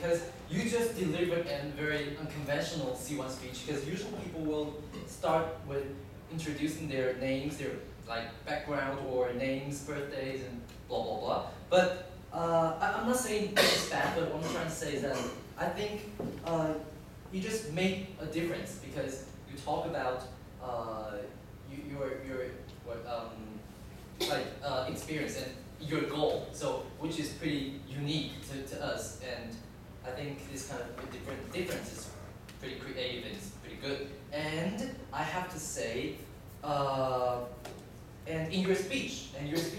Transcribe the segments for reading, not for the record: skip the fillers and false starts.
because you just delivered a very unconventional C1 speech, because usually people will start with introducing their names, their like background or names, birthdays, and blah blah blah. But I'm not saying it's bad, but what I'm trying to say is that I think you just made a difference because you talk about your experience and your goal, so which is pretty unique to us, and I think this kind of difference is pretty creative and it's pretty good. And I have to say, and in your speech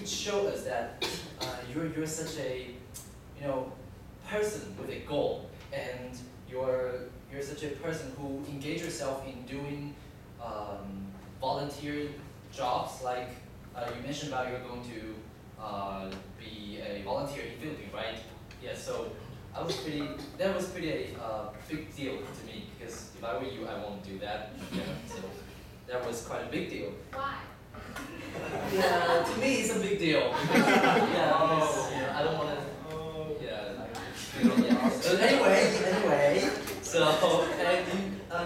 showed us that you're such a person with a goal, and you're such a person who engage yourself in doing volunteer jobs, like you mentioned about you're going to be a volunteer in Philippines, right? Yeah, so that was pretty big deal to me, because if I were you, I won't do that. Yeah, so that was quite a big deal. Why? Yeah, to me it's a big deal. Yeah, I don't want to. Yeah. So anyway,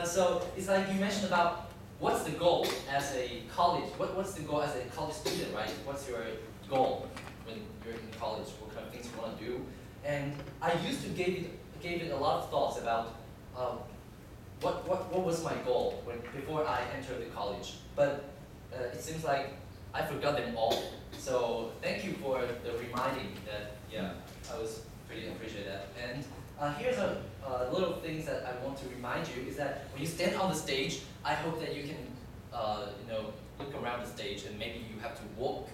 so it's like you mentioned about what's the goal as a college? What's the goal as a college student, right? What's your goal when you're in college? What kind of things you want to do? And I used to gave it a lot of thoughts about what was my goal before I entered the college. But it seems like I forgot them all. So thank you for the reminding that. Yeah, I was pretty appreciate that. And here's a little things that I want to remind you is that when you stand on the stage, I hope that you can look around the stage, and maybe you have to walk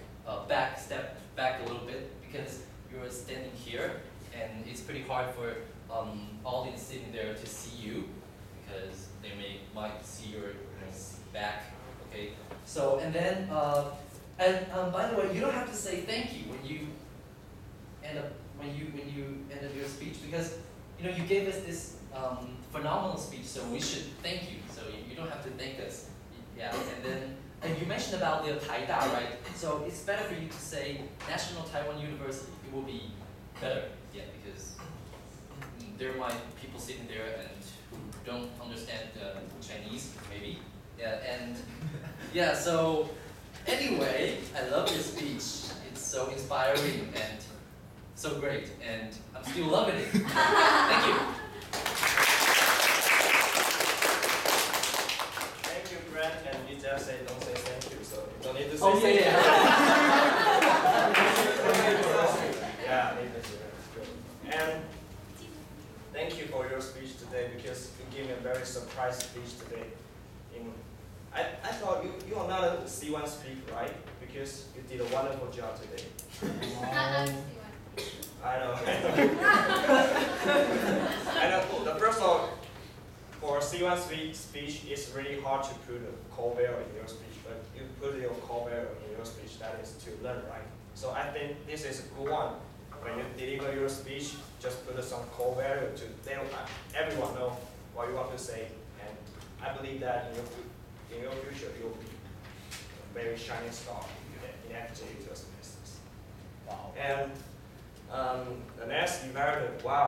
step back a little bit, because you're standing here and it's pretty hard for audience sitting there to see you, because they might see your back. Okay. So and then by the way, you don't have to say thank you when you end up your speech, because you gave us this phenomenal speech, so we should thank you. So you don't have to thank us. Yeah, and you mentioned about the Taida, right? So it's better for you to say National Taiwan University. It will be better, yeah, because there might be people sitting there and who don't understand Chinese, maybe. Yeah, and yeah. So anyway, I love your speech. It's so inspiring and so great, and I'm still loving it. Thank you. Thank you, Brent, and you just say don't say thank you, so you don't need to say Oh thank yeah. Yeah, that's good. And thank you for your speech today, because you gave me a very surprise speech today. I thought you are not a C1 speaker, right? Because you did a wonderful job today. Not I know. I know. The first of all, for C1 speech, it's really hard to put a core value in your speech, but you put your core value in your speech, that is to learn, right? So I think this is a good one. When you deliver your speech, just put some core value to let everyone know what you want to say, and I believe that in your future you'll be a very shining star in FJUTMC. Wow. And the next environment, wow.